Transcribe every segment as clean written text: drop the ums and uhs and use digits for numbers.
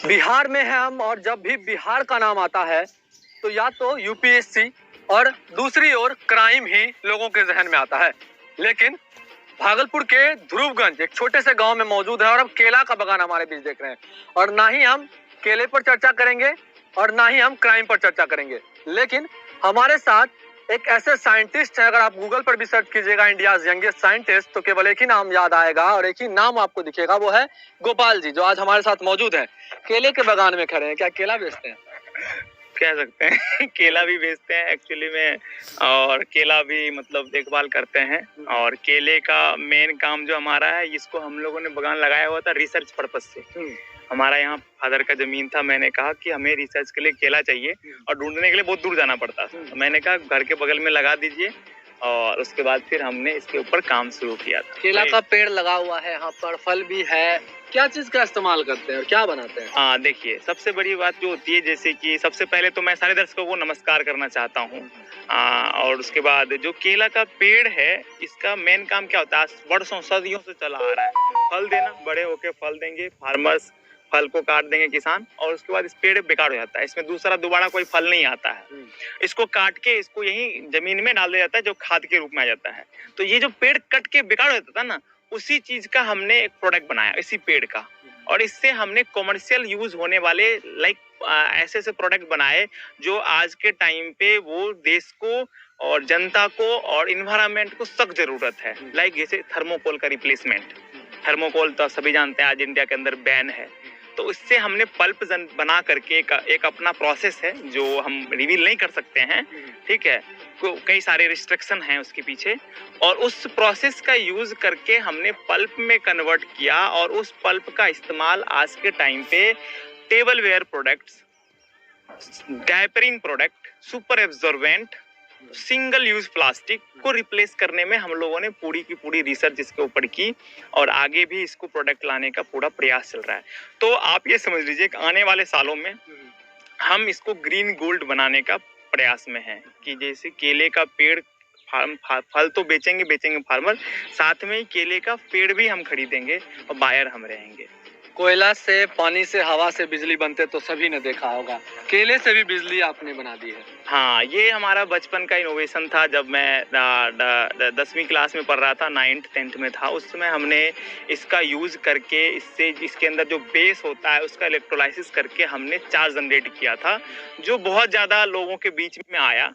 बिहार में है हम, और जब भी बिहार का नाम आता है तो या तो यूपीएससी और दूसरी ओर क्राइम ही लोगों के जहन में आता है। लेकिन भागलपुर के ध्रुवगंज एक छोटे से गांव में मौजूद है और अब केला का बगान हमारे बीच देख रहे हैं। और ना ही हम केले पर चर्चा करेंगे और ना ही हम क्राइम पर चर्चा करेंगे, लेकिन हमारे साथ एक ऐसे साइंटिस्ट है, अगर आप गूगल पर भी सर्च कीजिएगा इंडियाज यंगेस्ट साइंटिस्ट तो केवल एक ही नाम याद आएगा और एक ही नाम आपको दिखेगा, वो है गोपाल जी, जो आज हमारे साथ मौजूद हैं। केले के बगान में खड़े हैं। क्या केला बेचते हैं? कह सकते हैं केला भी बेचते हैं एक्चुअली में, और केला भी मतलब देखभाल करते हैं। और केले का मेन काम जो हमारा है, इसको हम लोगों ने बगान लगाया हुआ था रिसर्च पर्पज से। हमारा यहाँ फादर का जमीन था, मैंने कहा कि हमें रिसर्च के लिए केला चाहिए और ढूंढने के लिए बहुत दूर जाना पड़ता था। तो मैंने कहा घर के बगल में लगा दीजिए, और उसके बाद फिर हमने इसके ऊपर काम शुरू किया था। केला का पेड़ लगा हुआ है, यहाँ पर फल भी है। क्या चीज का इस्तेमाल करते हैं और क्या बनाते हैं? हाँ देखिए, सबसे बड़ी बात जो होती है, जैसे कि सबसे पहले तो मैं सारे दर्शकों को नमस्कार करना चाहता हूँ। और उसके बाद जो केला का पेड़ है, इसका मेन काम क्या होता है, वर्षों सदियों से चला आ रहा है, फल देना। बड़े होके फल देंगे फार्मर्स, फल को काट देंगे किसान, और उसके बाद इस पेड़ बेकार हो जाता है। इसमें दूसरा दोबारा कोई फल नहीं आता है। इसको काट के इसको यही जमीन में डाल दिया जाता है, जो खाद के रूप में आ जाता है। तो ये जो पेड़ कट के बेकार हो जाता था ना, उसी चीज का हमने एक प्रोडक्ट बनाया इसी पेड़ का, और इससे हमने कॉमर्शियल यूज होने वाले ऐसे ऐसे प्रोडक्ट बनाए जो आज के टाइम पे वो देश को और जनता को और इन्वायरमेंट को सख्त जरूरत है। जैसे थर्मोकोल का रिप्लेसमेंट। थर्मोकोल तो सभी जानते हैं आज इंडिया के अंदर बैन है। तो इससे हमने पल्प बना करके एक अपना प्रोसेस है जो हम रिवील नहीं कर सकते हैं, ठीक है, कई सारे रिस्ट्रिक्शन हैं उसके पीछे, और उस प्रोसेस का यूज करके हमने पल्प में कन्वर्ट किया, और उस पल्प का इस्तेमाल आज के टाइम पे tableware products, diapering product, super absorbent, single use plastic को रिप्लेस करने में हम लोगों ने पूरी की पूरी रिसर्च इसके ऊपर की, और आगे भी इसको प्रोडक्ट लाने का पूरा प्रयास चल रहा है। तो आप ये समझ लीजिए कि आने वाले सालों में हम इसको ग्रीन गोल्ड बनाने का प्रयास में हैं, कि जैसे केले का पेड़ फल तो बेचेंगे फार्मर, साथ में ही केले का पेड़ भी हम खरीदेंगे और बायर हम रहेंगे। कोयला से, पानी से, हवा से बिजली बनते तो सभी ने देखा होगा, केले से भी बिजली आपने बना दी है। हाँ, ये हमारा बचपन का इनोवेशन था। जब मैं 10वीं क्लास में पढ़ रहा था, 9th 10th में था, उस समय हमने इसका यूज़ करके इसके अंदर जो बेस होता है उसका इलेक्ट्रोलाइसिस करके हमने चार्ज जनरेट किया था, जो बहुत ज़्यादा लोगों के बीच में आया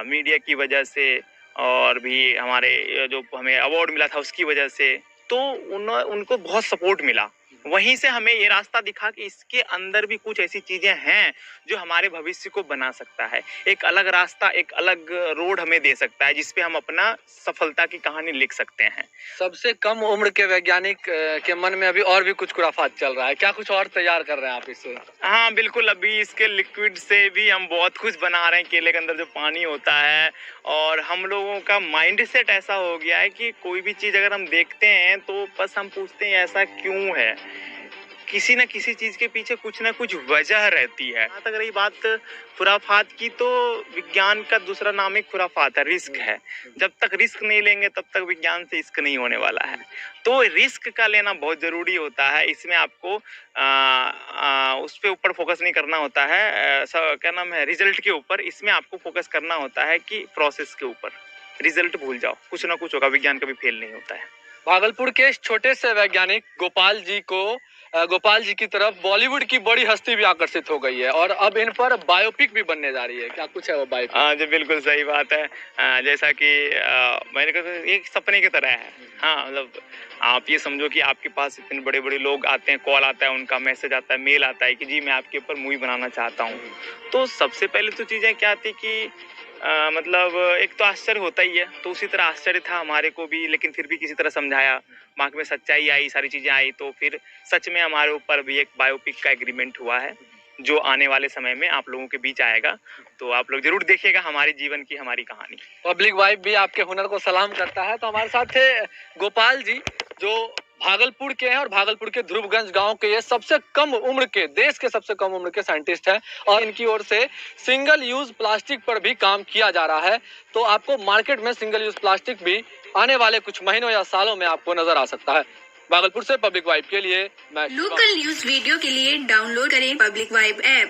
मीडिया की वजह से, और भी हमारे जो हमें अवार्ड मिला था उसकी वजह से। तो उनको बहुत सपोर्ट मिला। वहीं से हमें ये रास्ता दिखा कि इसके अंदर भी कुछ ऐसी चीजें हैं जो हमारे भविष्य को बना सकता है, एक अलग रास्ता, एक अलग रोड हमें दे सकता है, जिसपे हम अपना सफलता की कहानी लिख सकते हैं। सबसे कम उम्र के वैज्ञानिक के मन में अभी और भी कुछ खुराफात चल रहा है, क्या कुछ और तैयार कर रहे हैं आप इससे? हाँ बिल्कुल, अभी इसके लिक्विड से भी हम बहुत कुछ बना रहे हैं। केले के अंदर जो पानी होता है, और हम लोगों का माइंड सेट ऐसा हो गया है कि कोई भी चीज़ अगर हम देखते हैं तो बस हम पूछते हैं ऐसा क्यों है। किसी न किसी चीज़ के पीछे कुछ ना कुछ वजह रहती है। अगर रही बात खुराफात की, तो विज्ञान का दूसरा नाम ही खुराफात है, रिस्क है। जब तक रिस्क नहीं लेंगे तब तक विज्ञान से इश्क नहीं होने वाला है। तो रिस्क का लेना बहुत ज़रूरी होता है। इसमें आपको उस पे ऊपर फोकस नहीं करना होता है, क्या नाम है, रिजल्ट के ऊपर। इसमें आपको फोकस करना होता है कि प्रोसेस के ऊपर। रिजल्ट भूल जाओ, कुछ ना कुछ होगा, विज्ञान कभी फेल नहीं होता है। भागलपुर के इस छोटे से वैज्ञानिक गोपाल जी की तरफ बॉलीवुड की बड़ी हस्ती भी आकर्षित हो गई है, और अब इन पर बायोपिक भी बनने जा रही है। क्या कुछ है वो बायोपिक? हाँ जी, बिल्कुल सही बात है। जैसा कि मैंने कहा, एक सपने की तरह है। हाँ, मतलब आप ये समझो कि आपके पास इतने बड़े बड़े लोग आते हैं, कॉल आता है उनका, मैसेज आता है, मेल आता है कि जी मैं आपके ऊपर मूवी बनाना चाहता हूँ। तो सबसे पहले तो चीज़ें क्या थी कि मतलब एक तो आश्चर्य होता ही है, तो उसी तरह आश्चर्य था हमारे को भी, लेकिन फिर भी किसी तरह समझाया, दिमाग में सच्चाई आई, सारी चीज़ें आई, तो फिर सच में हमारे ऊपर भी एक बायोपिक का एग्रीमेंट हुआ है, जो आने वाले समय में आप लोगों के बीच आएगा। तो आप लोग जरूर देखिएगा हमारे जीवन की हमारी कहानी। पब्लिक वाइब भी आपके हुनर को सलाम करता है। तो हमारे साथ थे गोपाल जी, जो भागलपुर के हैं, और भागलपुर के ध्रुवगंज गांव के ये सबसे कम उम्र के, देश के सबसे कम उम्र के साइंटिस्ट हैं, और इनकी ओर से सिंगल यूज प्लास्टिक पर भी काम किया जा रहा है। तो आपको मार्केट में सिंगल यूज प्लास्टिक भी आने वाले कुछ महीनों या सालों में आपको नजर आ सकता है। भागलपुर से पब्लिक वाइब के लिए मैं लोकल न्यूज वीडियो के लिए डाउनलोड करें पब्लिक वाइब ऐप।